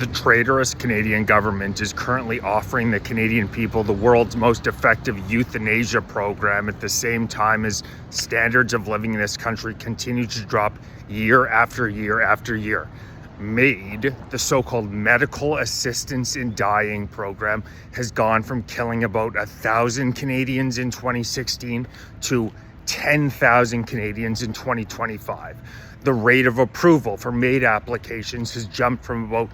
The traitorous Canadian government is currently offering the Canadian people the world's most effective euthanasia program at the same time as standards of living in this country continue to drop year after year after year. MAID, the so-called Medical Assistance in Dying program, has gone from killing about 1,000 Canadians in 2016 to 10,000 Canadians in 2025. The rate of approval for MAID applications has jumped from about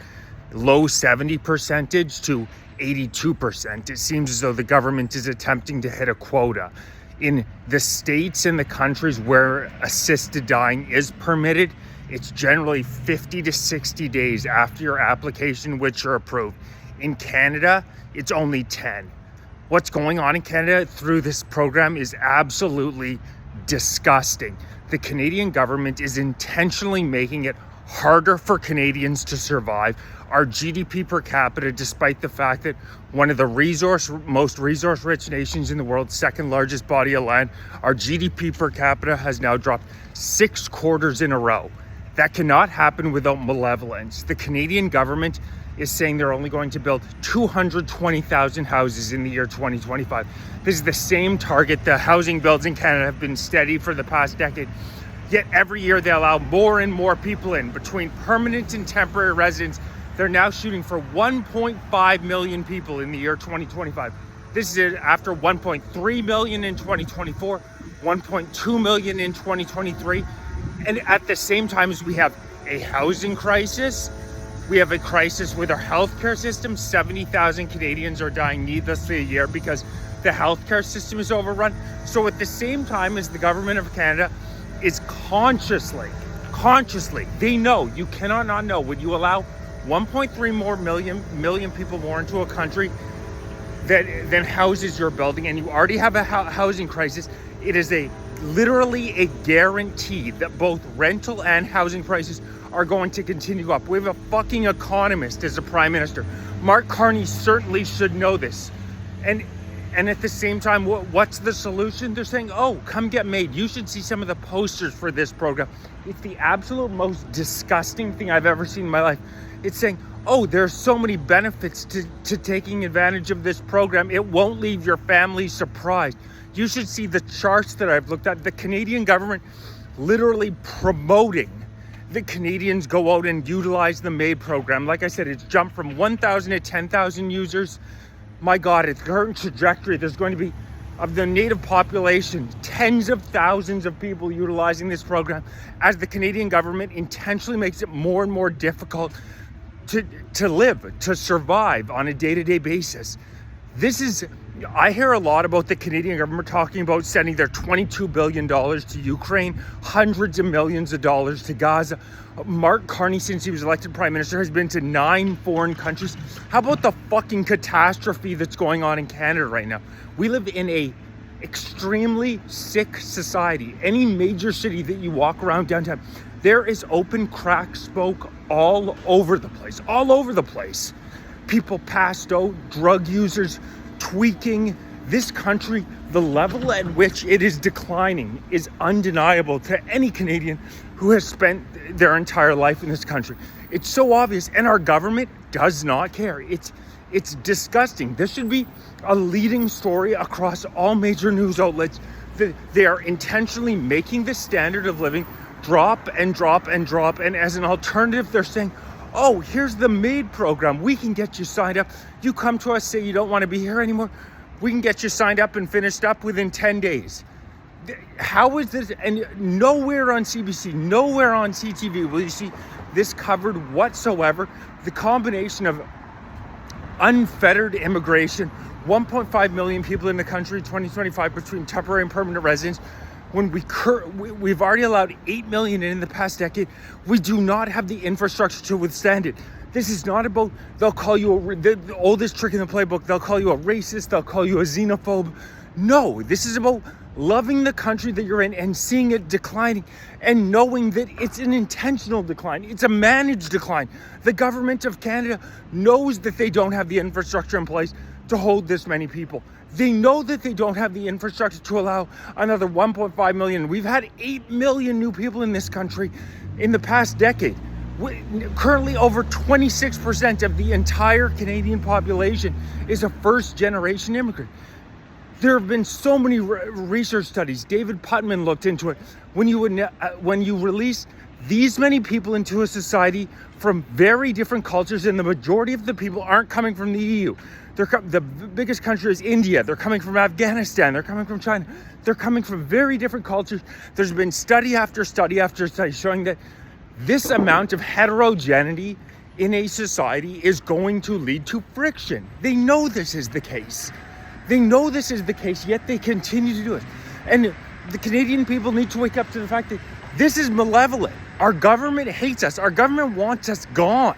low 70% to 82%. It seems as though the government is attempting to hit a quota. In the states and the countries where assisted dying is permitted, it's generally 50 to 60 days after your application which are approved. In Canada, it's only 10. What's going on in Canada through this program is absolutely disgusting. The Canadian government is intentionally making it harder for Canadians to survive. Our GDP per capita, despite the fact that one of the most resource-rich nations in the world, second largest body of land, our GDP per capita has now dropped 6 quarters in a row. That cannot happen without malevolence. The Canadian government is saying they're only going to build 220,000 houses in the year 2025. This is the same target. The housing builds in Canada have been steady for the past decade. Yet every year they allow more and more people in. Between permanent and temporary residents, they're now shooting for 1.5 million people in the year 2025. This is after 1.3 million in 2024, 1.2 million in 2023. And at the same time as we have a housing crisis, we have a crisis with our healthcare system. 70,000 Canadians are dying needlessly a year because the healthcare system is overrun. So at the same time as the government of Canada is consciously, they know, you cannot not know, when you allow 1.3 million people more into a country than houses you're building, and you already have a housing crisis, it is literally a guarantee that both rental and housing prices are going to continue up. We have a fucking economist as a prime minister. Mark Carney certainly should know this. And at the same time, what's the solution? They're saying, oh, come get MAID. You should see some of the posters for this program. It's the absolute most disgusting thing I've ever seen in my life. It's saying, oh, there's so many benefits to taking advantage of this program. It won't leave your family surprised. You should see the charts that I've looked at. The Canadian government literally promoting the Canadians go out and utilize the MAID program. Like I said, it's jumped from 1,000 to 10,000 users. My God, its current trajectory, there's going to be, of the native population, tens of thousands of people utilizing this program as the Canadian government intentionally makes it more and more difficult to live, to survive on a day-to-day basis. I hear a lot about the Canadian government talking about sending their $22 billion to Ukraine, hundreds of millions of dollars to Gaza. Mark Carney, since he was elected prime minister, has been to 9 foreign countries. How about the fucking catastrophe that's going on in Canada right now? We live in a extremely sick society. Any major city that you walk around downtown, there is open crack smoke all over the place. People passed out, drug users, tweaking. This country, the level at which it is declining is undeniable to any Canadian who has spent their entire life in this country. It's so obvious, and our government does not care. It's disgusting. This should be a leading story across all major news outlets. They are intentionally making the standard of living drop and drop and drop, and as an alternative, they're saying, oh, here's the MAID program. We can get you signed up. You come to us, say you don't want to be here anymore. We can get you signed up and finished up within 10 days. How is this? And nowhere on CBC, nowhere on CTV will you see this covered whatsoever. The combination of unfettered immigration, 1.5 million people in the country, 2025, between temporary and permanent residents. When we've already allowed 8 million in the past decade, we do not have the infrastructure to withstand it. This is not about, they'll call you the oldest trick in the playbook, they'll call you a racist, they'll call you a xenophobe. No, this is about loving the country that you're in and seeing it declining and knowing that it's an intentional decline. It's a managed decline. The government of Canada knows that they don't have the infrastructure in place to hold this many people. They know that they don't have the infrastructure to allow another 1.5 million. We've had 8 million new people in this country in the past decade. Currently, over 26% of the entire Canadian population is a first-generation immigrant. There have been so many research studies. David Putman looked into it. When you release these many people into a society from very different cultures, and the majority of the people aren't coming from the EU. The biggest country is India. They're coming from Afghanistan. They're coming from China. They're coming from very different cultures. There's been study after study after study showing that this amount of heterogeneity in a society is going to lead to friction. They know this is the case. They know this is the case, yet they continue to do it. And the Canadian people need to wake up to the fact that this is malevolent. Our government hates us. Our government wants us gone.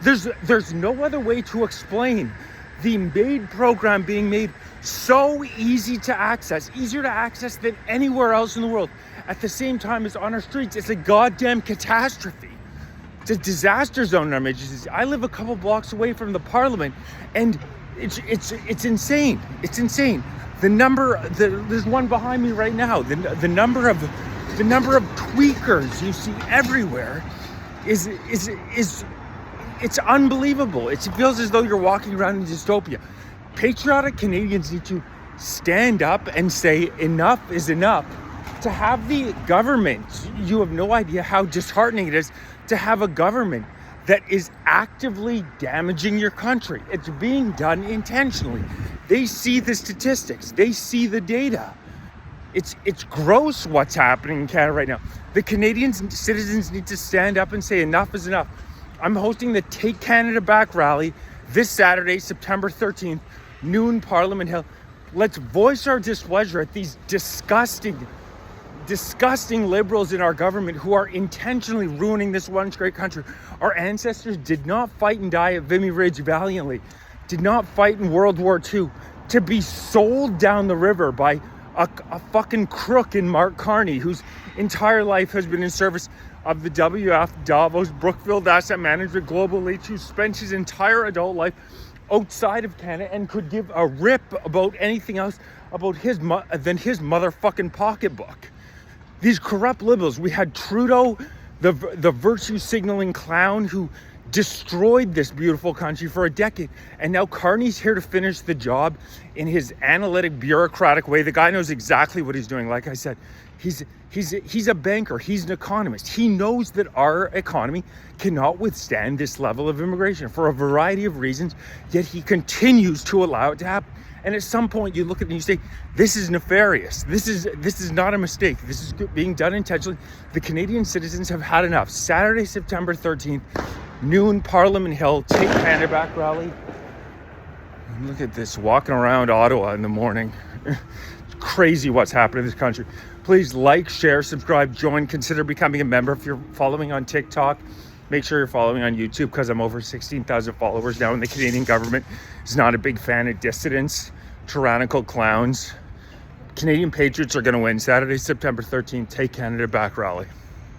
There's no other way to explain the MAID program being made so easy to access, easier to access than anywhere else in the world. At the same time as on our streets, it's a goddamn catastrophe. It's a disaster zone in our major cities. I live a couple blocks away from the Parliament, and it's insane. It's insane. There's one behind me right now. The number of tweakers you see everywhere is it's unbelievable. It feels as though you're walking around in dystopia. Patriotic Canadians need to stand up and say enough is enough. To have the government, you have no idea how disheartening it is to have a government that is actively damaging your country. It's being done intentionally. They see the statistics. They see the data. It's gross what's happening in Canada right now. The Canadian citizens need to stand up and say enough is enough. I'm hosting the Take Canada Back rally this Saturday, September 13th, noon, Parliament Hill. Let's voice our displeasure at these disgusting liberals in our government who are intentionally ruining this once great country. Our ancestors did not fight and die at Vimy Ridge valiantly, did not fight in World War II to be sold down the river by a fucking crook in Mark Carney, whose entire life has been in service of the WF, Davos, Brookfield Asset Management, Global Elite, who spent his entire adult life outside of Canada and could give a rip about anything else about than his motherfucking pocketbook. These corrupt liberals. We had Trudeau, the virtue signaling clown who destroyed this beautiful country for a decade, and now Carney's here to finish the job in his analytic, bureaucratic way. The guy knows exactly what he's doing. Like I said, he's a banker. He's an economist. He knows that our economy cannot withstand this level of immigration for a variety of reasons, yet he continues to allow it to happen. And at some point you look at it and you say, this is nefarious. This is not a mistake. This is being done intentionally. The Canadian citizens have had enough. Saturday, September 13th, noon, Parliament Hill, Take Canada Back rally. And look at this, walking around Ottawa in the morning. It's crazy what's happening in this country. Please like, share, subscribe, join, consider becoming a member. If you're following on TikTok, make sure you're following on YouTube, because I'm over 16,000 followers now, and the Canadian government is not a big fan of dissidents, tyrannical clowns. Canadian patriots are going to win. Saturday, September 13th, Take Canada Back rally.